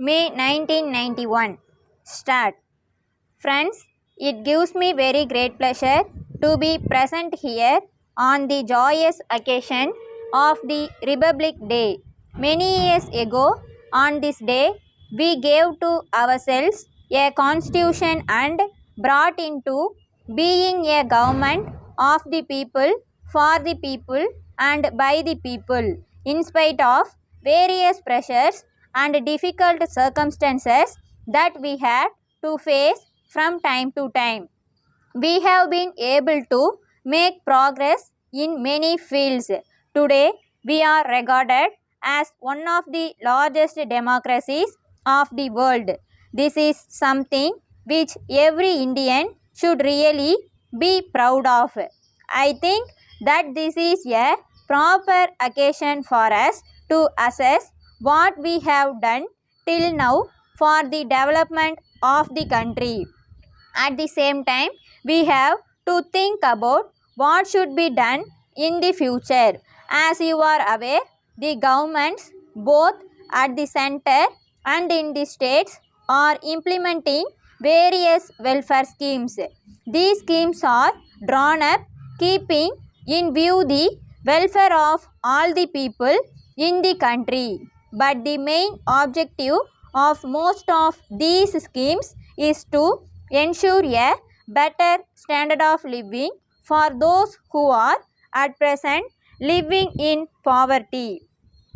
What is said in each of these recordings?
May 1991. Start. Friends, it gives me very great pleasure to be present here on the joyous occasion of the Republic Day. Many years ago, on this day, we gave to ourselves a constitution and brought into being a government of the people, for the people, and by the people. In spite of various pressures and difficult circumstances that we had to face from time to time, we have been able to make progress in many fields. Today, we are regarded as one of the largest democracies of the world. This is something which every Indian should really be proud of. I think that this is a proper occasion for us to assess what we have done till now for the development of the country. At the same time, we have to think about what should be done in the future. As you are aware, the governments both at the center and in the states are implementing various welfare schemes. These schemes are drawn up keeping in view the welfare of all the people in the country. But the main objective of most of these schemes is to ensure a better standard of living for those who are at present living in poverty.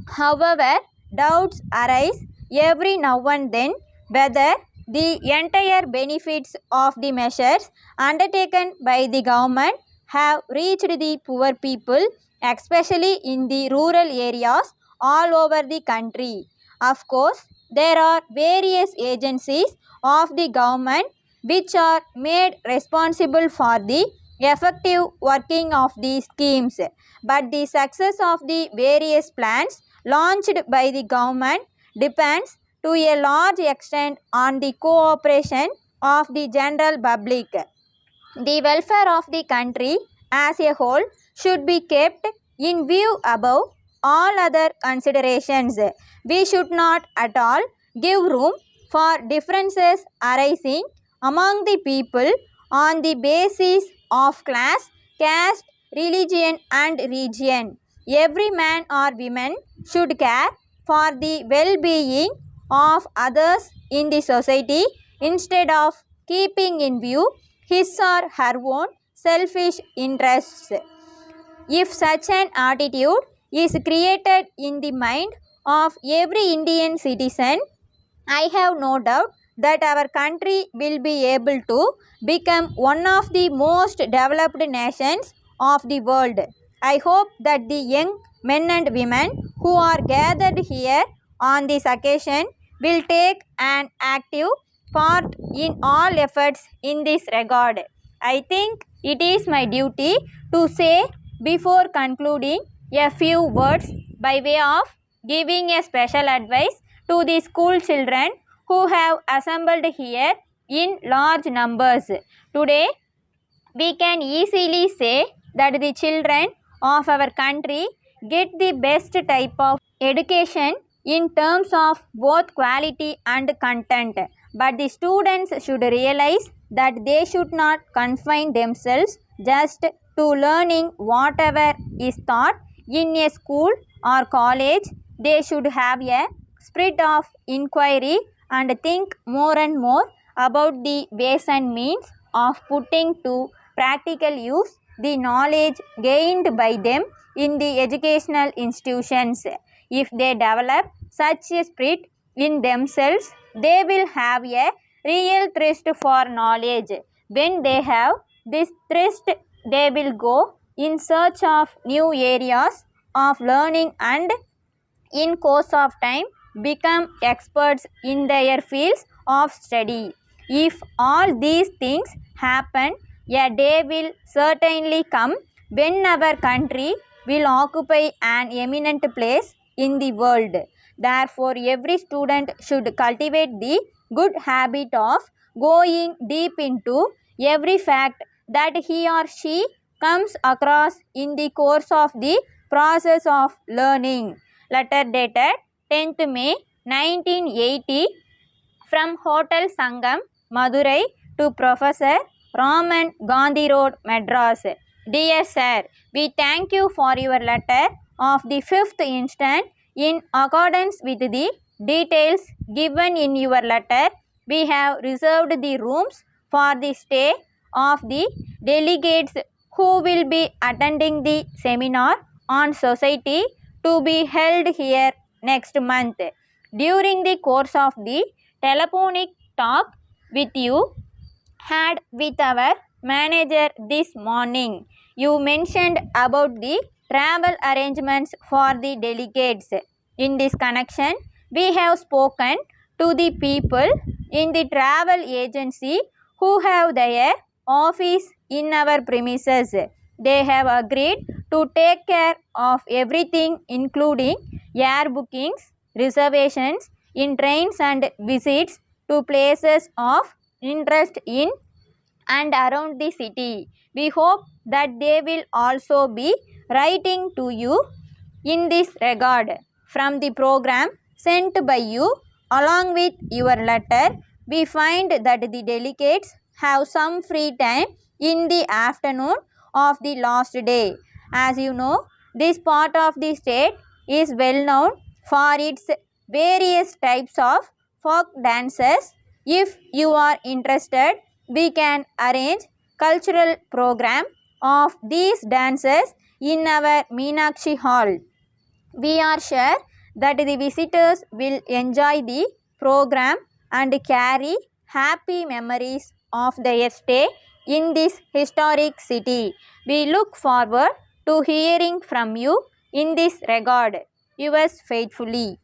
However, doubts arise every now and then whether the entire benefits of the measures undertaken by the government have reached the poor people, especially in the rural areas all over the country. Of course, there are various agencies of the government which are made responsible for the effective working of these schemes, but the success of the various plans launched by the government depends to a large extent on the cooperation of the general public. The welfare of the country as a whole should be kept in view above all other considerations. We should not at all give room for differences arising among the people on the basis of class, caste, religion, and region. Every man or woman should care for the well-being of others in the society instead of keeping in view his or her own selfish interests. If such an attitude is created in the mind of every Indian citizen, I have no doubt that our country will be able to become one of the most developed nations of the world. I hope that the young men and women who are gathered here on this occasion will take an active part in all efforts in this regard. I think it is my duty to say before concluding a few words by way of giving a special advice to the school children who have assembled here in large numbers. Today, we can easily say that the children of our country get the best type of education in terms of both quality and content. But the students should realize that they should not confine themselves just to learning whatever is taught in a school or college. They should have a spirit of inquiry and think more and more about the ways and means of putting to practical use the knowledge gained by them in the educational institutions. If they develop such a spirit in themselves, they will have a real thirst for knowledge. When they have this thirst, they will go in search of new areas of learning and in course of time become experts in their fields of study. If all these things happen, a day will certainly come when our country will occupy an eminent place in the world. Therefore, every student should cultivate the good habit of going deep into every fact that he or she comes across in the course of the process of learning. Letter dated 10th May 1980 from Hotel Sangam, Madurai to Professor Raman Gandhi Road, Madras. Dear Sir, we thank you for your letter of the 5th instant. In accordance with the details given in your letter, we have reserved the rooms for the stay of the delegates who will be attending the seminar on society to be held here next month. During the course of the telephonic talk with you had with our manager this morning, you mentioned about the travel arrangements for the delegates. In this connection, we have spoken to the people in the travel agency who have their office in our premises. They have agreed to take care of everything, including air bookings, reservations in trains and visits to places of interest in and around the city. We hope that they will also be writing to you in this regard. From the program sent by you along with your letter, we find that the delegates have some free time in the afternoon of the last day. As you know, this part of the state is well known for its various types of folk dances. If you are interested, we can arrange cultural program of these dances in our Meenakshi Hall. We are sure that the visitors will enjoy the program and carry happy memories of their stay in this historic city. We look forward to hearing from you in this regard. Yours faithfully.